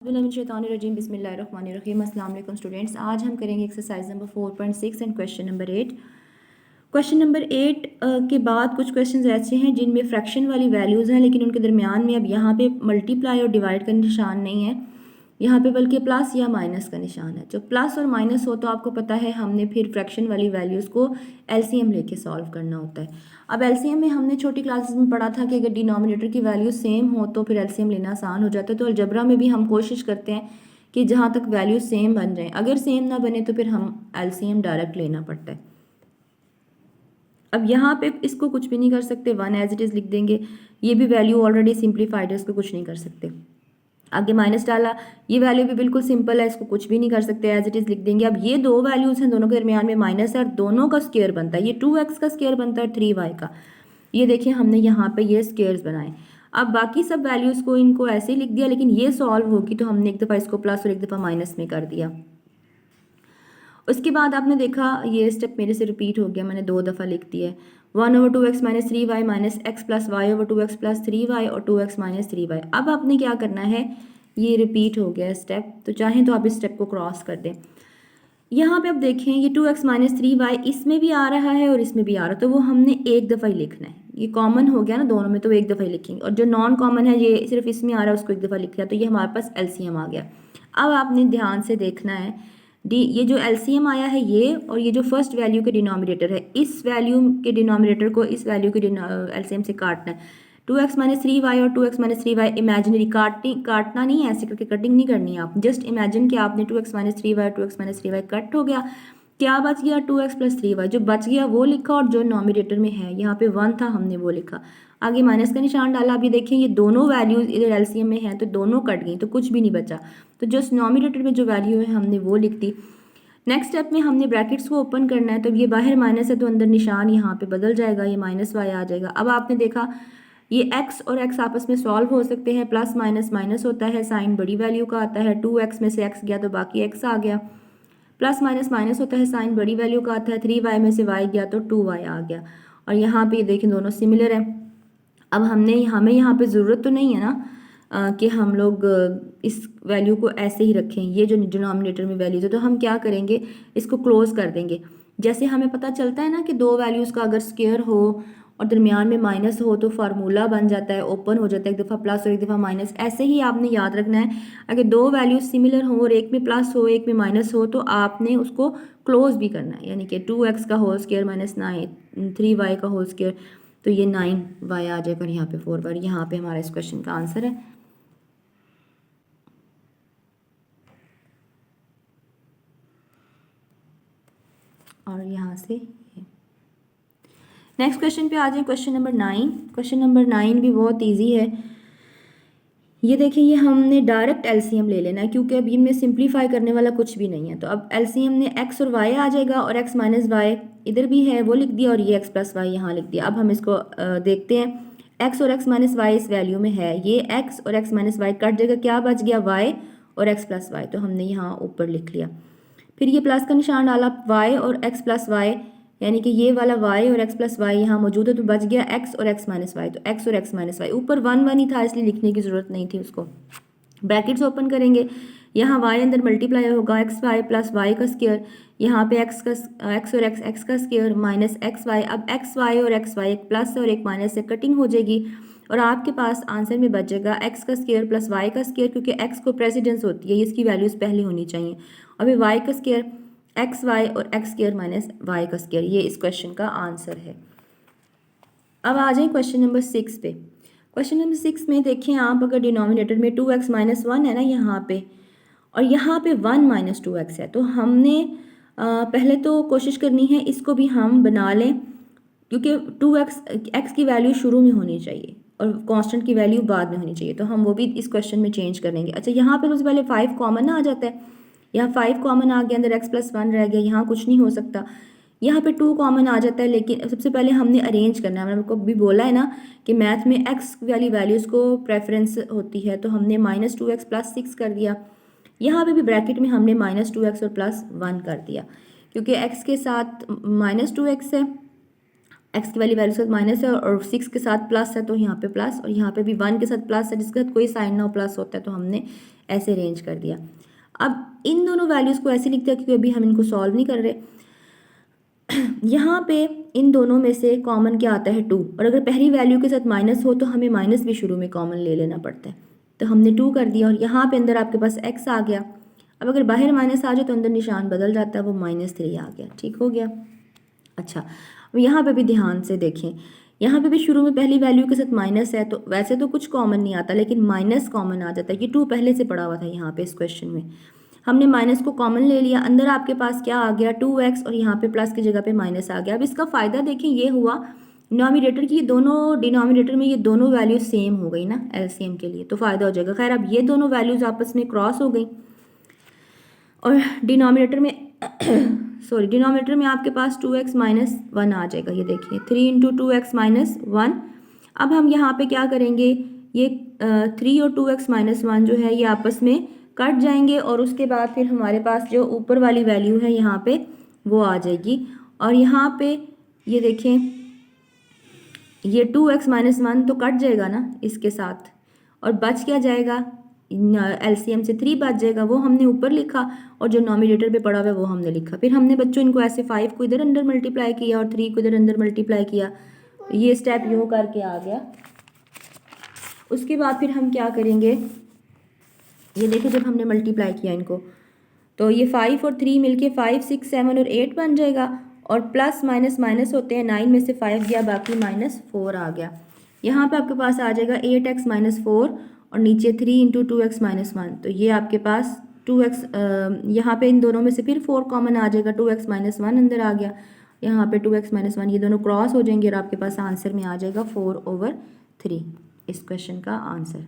बिस्मिल्लाहिर्रहमानिर्रहीम बिस्मिल्लाहिर्रहमानिर्रहीम अस्सलाम वालेकुम स्टूडेंट्स। आज हम करेंगे exercise number 4.6 and question number 8। Question number 8 के बाद कुछ क्वेश्चंस ऐसे हैं जिनमें फ्रैक्शन वाली वैल्यूज़ हैं, लेकिन उनके दरमियान में अब यहाँ पे मल्टीप्लाई और डिवाइड का निशान नहीं है, यहाँ पे बल्कि प्लस या माइनस का निशान है। जब प्लस और माइनस हो तो आपको पता है हमने फिर फ्रैक्शन वाली वैल्यूज़ को एलसीएम लेके सॉल्व करना होता है। अब एलसीएम में हमने छोटी क्लासेस में पढ़ा था कि अगर डिनोमिनेटर की वैल्यू सेम हो तो फिर एलसीएम लेना आसान हो जाता है। तो अलजबरा में भी हम कोशिश करते हैं कि जहाँ तक वैल्यू सेम बन जाए, अगर सेम ना बने तो फिर हम एलसीएम डायरेक्ट लेना पड़ता है। अब यहाँ पे इसको कुछ भी नहीं कर सकते, वन एज इट इज़ लिख देंगे। ये भी वैल्यू ऑलरेडी सिंप्लीफाइड है, इसको कुछ नहीं कर सकते। आगे माइनस डाला, ये वैल्यू भी बिल्कुल सिंपल है, इसको कुछ भी नहीं कर सकते, एज इट इज़ लिख देंगे। अब ये दो वैल्यूज़ हैं, दोनों के दरमियान में माइनस है और दोनों का स्क्वायर बनता है। ये 2x का स्क्वायर बनता है 3y का। ये देखिए हमने यहाँ पे ये स्क्वायर्स बनाए। अब बाकी सब वैल्यूज़ को इनको ऐसे ही लिख दिया, लेकिन ये सॉल्व होगी तो हमने एक दफ़ा इसको प्लस और एक दफ़ा माइनस में कर दिया। उसके बाद आपने देखा ये स्टेप मेरे से रिपीट हो गया, मैंने 2 दफ़ा लिख दिया है। 1/2x minus 3y minus x plus y over 2x plus 3y और 2x माइनस 3y। अब आपने क्या करना है, ये रिपीट हो गया स्टेप, तो चाहें तो आप इस स्टेप को क्रॉस कर दें। यहाँ पे अब देखें ये 2x माइनस 3y इसमें भी आ रहा है और इसमें भी आ रहा है, तो वो हमने एक दफ़ा ही लिखना है। ये कॉमन हो गया ना दोनों में, तो एक दफ़ा ही लिखेंगे। और जो नॉन कॉमन है, ये सिर्फ इसमें आ रहा है, उसको एक दफ़ा लिख लिया, तो ये हमारे पास एलसीएम आ गया। अब आपने ध्यान से देखना है ये जो एलसीएम आया है ये, और ये जो फर्स्ट वैल्यू के डिनोमिनेटर है, इस वैल्यू के डिनोमिनेटर को इस वैल्यू के एलसीएम से काटना है। 2x माइनस 3y और 2x माइनस 3y इमेजिनरी काटना नहीं है, ऐसे करके कटिंग नहीं करनी है। आप जस्ट इमेजिन कि आपने 2x माइनस 3y और 2x माइनस 3y कट हो गया, क्या बच गया 2x प्लस 3y। जो बच गया वो लिखा, और जो नॉमिनेटर में है यहाँ पे 1 था हमने वो लिखा, आगे माइनस का निशान डाला। अभी देखें ये दोनों वैल्यूज इधर एलसीएम में हैं तो दोनों कट गई, तो कुछ भी नहीं बचा। तो जो नॉमिनेटर में जो वैल्यू है हमने वो लिख दी। नेक्स्ट स्टेप में हमने ब्रैकेट्स को ओपन करना है, तो ये बाहर माइनस है तो अंदर निशान यहाँ पे बदल जाएगा, ये माइनस वाई आ जाएगा। अब आपने देखा ये x और x आपस में सॉल्व हो सकते हैं, प्लस माइनस माइनस होता है, साइन बड़ी वैल्यू का आता है। 2x में से x गया तो बाकी x आ गया, प्लस माइनस माइनस होता है, साइन बड़ी वैल्यू का आता है। 3y में से y गया तो 2y आ गया। और यहाँ पे देखें दोनों सिमिलर है। अब हमें यहाँ पे ज़रूरत तो नहीं है ना कि हम लोग इस वैल्यू को ऐसे ही रखें, ये जो डिनोमिनेटर में वैल्यूज है, तो हम क्या करेंगे, इसको क्लोज कर देंगे। जैसे हमें पता चलता है ना कि दो वैल्यूज़ का अगर स्क्वायर हो और दरमियान में माइनस हो तो फार्मूला बन जाता है, ओपन हो जाता है, एक दफ़ा प्लस और एक दफ़ा माइनस। ऐसे ही आपने याद रखना है, अगर दो वैल्यूज सिमिलर हो और एक में प्लस हो एक में माइनस हो तो आपने उसको क्लोज भी करना है, यानी कि 2x का होल स्क्वायर माइनस 3y का होल स्क्वायर, तो ये 9y आ जाएगा और यहाँ पे 4y। यहाँ पे हमारा इस क्वेश्चन का आंसर है। और यहाँ से नेक्स्ट क्वेश्चन पे आ जाए, क्वेश्चन नंबर 9। क्वेश्चन नंबर 9 भी बहुत इजी है। ये देखिए ये हमने डायरेक्ट एलसीएम ले लेना है, क्योंकि अब इनमें सिंप्लीफाई करने वाला कुछ भी नहीं है। तो अब एलसीएम ने x और y आ जाएगा, और x माइनस वाई इधर भी है वो लिख दिया, और ये x प्लस वाई यहाँ लिख दिया। अब हम इसको देखते हैं, x और x माइनस वाई इस वैल्यू में है, ये x और x माइनस वाई कट जाएगा, क्या बच गया y और x प्लस वाई, तो हमने यहाँ ऊपर लिख लिया। फिर ये प्लस का निशान डाला, y और x प्लस वाई, यानी कि ये वाला y और x प्लस वाई यहाँ मौजूद है, तो बच गया x और x माइनस वाई, तो x और x माइनस वाई। ऊपर 1 1 ही था इसलिए लिखने की ज़रूरत नहीं थी उसको। ब्रैकेट्स ओपन करेंगे, यहाँ y अंदर मल्टीप्लाई होगा एक्स वाई प्लस वाई का स्क्वायर, यहाँ पे x और x का स्क्वायर माइनस एक्स वाई। अब एक्स वाई और एक्स वाई एक प्लस और एक माइनस से कटिंग हो जाएगी, और आपके पास आंसर में बचेगा x का स्क्वायर प्लस y का स्क्वायर, क्योंकि x को प्रेसिडेंस होती है, इसकी वैल्यूज़ पहले होनी चाहिए। अभी y का स्क्वायर एक्स वाई और एक्स स्क्वायर माइनस वाई का स्क्वायर, ये इस क्वेश्चन का आंसर है। अब आ जाए क्वेश्चन नंबर 6 पे। क्वेश्चन नंबर 6 में देखें आप, अगर डिनोमिनेटर में 2x माइनस 1 है ना यहाँ पे, और यहाँ पे 1 माइनस 2x है, तो हमने पहले तो कोशिश करनी है इसको भी हम बना लें, क्योंकि 2x की वैल्यू शुरू में होनी चाहिए और कांस्टेंट की वैल्यू बाद में होनी चाहिए, तो हम वो भी इस क्वेश्चन में चेंज कर लेंगे। अच्छा, यहाँ पे सबसे पहले 5 कॉमन आ जाता है, यहाँ 5 कॉमन आ गया, अंदर x प्लस 1 रह गया, यहाँ कुछ नहीं हो सकता। यहाँ पे 2 कॉमन आ जाता है, लेकिन सबसे पहले हमने अरेंज करना है। मैंने आपको भी बोला है ना कि मैथ में x वाली वैल्यूज़ को प्रेफरेंस होती है, तो हमने माइनस 2x प्लस 6 कर दिया। यहाँ पे भी ब्रैकेट में हमने माइनस 2x और प्लस 1 कर दिया, क्योंकि x के साथ माइनस 2x है, x की वाली वैल्यू के साथ माइनस है, और 6 के साथ प्लस है, तो यहाँ पे प्लस, और यहाँ पे भी 1 के साथ प्लस है, जिसके साथ कोई साइन ना हो प्लस होता है, तो हमने ऐसे अरेंज कर दिया। अब इन दोनों वैल्यूज़ को ऐसे लिखते हैं क्योंकि अभी हम इनको सॉल्व नहीं कर रहे। यहाँ पे इन दोनों में से कॉमन क्या आता है 2, और अगर पहली वैल्यू के साथ माइनस हो तो हमें माइनस भी शुरू में कॉमन ले लेना पड़ता है। तो हमने 2 कर दिया और यहाँ पे अंदर आपके पास x आ गया। अब अगर बाहर माइनस आ जाए तो अंदर निशान बदल जाता है, वो -3 आ गया। ठीक हो गया। अच्छा, अब यहाँ पे भी ध्यान से देखें, यहाँ पे भी शुरू में पहली वैल्यू के साथ माइनस है तो वैसे तो कुछ कॉमन नहीं आता, लेकिन माइनस कॉमन आ जाता है। ये 2 पहले से पड़ा हुआ था यहाँ पे इस क्वेश्चन में, हमने माइनस को कॉमन ले लिया। अंदर आपके पास क्या आ गया 2x, और यहाँ पे प्लस की जगह पे माइनस आ गया। अब इसका फ़ायदा देखें ये हुआ डिनोमिनेटर की, दोनों डिनोमिनेटर में ये दोनों वैल्यू सेम हो गई ना एलसीएम के लिए, तो फ़ायदा हो जाएगा। खैर, अब ये दोनों वैल्यूज़ आपस में क्रॉस हो गई और डिनोमिनेटर में सॉरी डिनोमिनेटर में आपके पास 2x माइनस 1 आ जाएगा। ये देखिए 3 इंटू 2x माइनस 1। अब हम यहाँ पे क्या करेंगे, ये 3 और 2x माइनस 1 जो है ये आपस में कट जाएंगे और उसके बाद फिर हमारे पास जो ऊपर वाली वैल्यू है यहाँ पे वो आ जाएगी। और यहाँ पे ये देखें, ये 2x माइनस 1 तो कट जाएगा ना इसके साथ, और बच क्या जाएगा, एलसीएम से 3 बच जाएगा, वो हमने ऊपर लिखा, और जो नॉमिनेटर पे पड़ा हुआ है वो हमने लिखा। फिर हमने बच्चों इनको ऐसे 5 को इधर अंदर मल्टीप्लाई किया और 3 को इधर अंदर मल्टीप्लाई किया, ये स्टेप यूँ करके आ गया। उसके बाद फिर हम क्या करेंगे, ये देखो जब हमने मल्टीप्लाई किया इनको तो ये 5 और 3 मिलके 5, 6, 7 और 8 बन जाएगा, और प्लस माइनस माइनस होते हैं, 9 में से 5 गया, बाकी -4 आ गया। यहाँ पे आपके पास आ जाएगा 8x माइनस 4 और नीचे 3 इंटू 2x माइनस 1, तो ये आपके पास 2x, यहाँ पे इन दोनों में से फिर 4 कॉमन आ जाएगा, 2x माइनस 1 अंदर आ गया, यहाँ पे 2x माइनस 1, ये दोनों क्रॉस हो जाएंगे और आपके पास आंसर में आ जाएगा 4/3 इस क्वेश्चन का आंसर।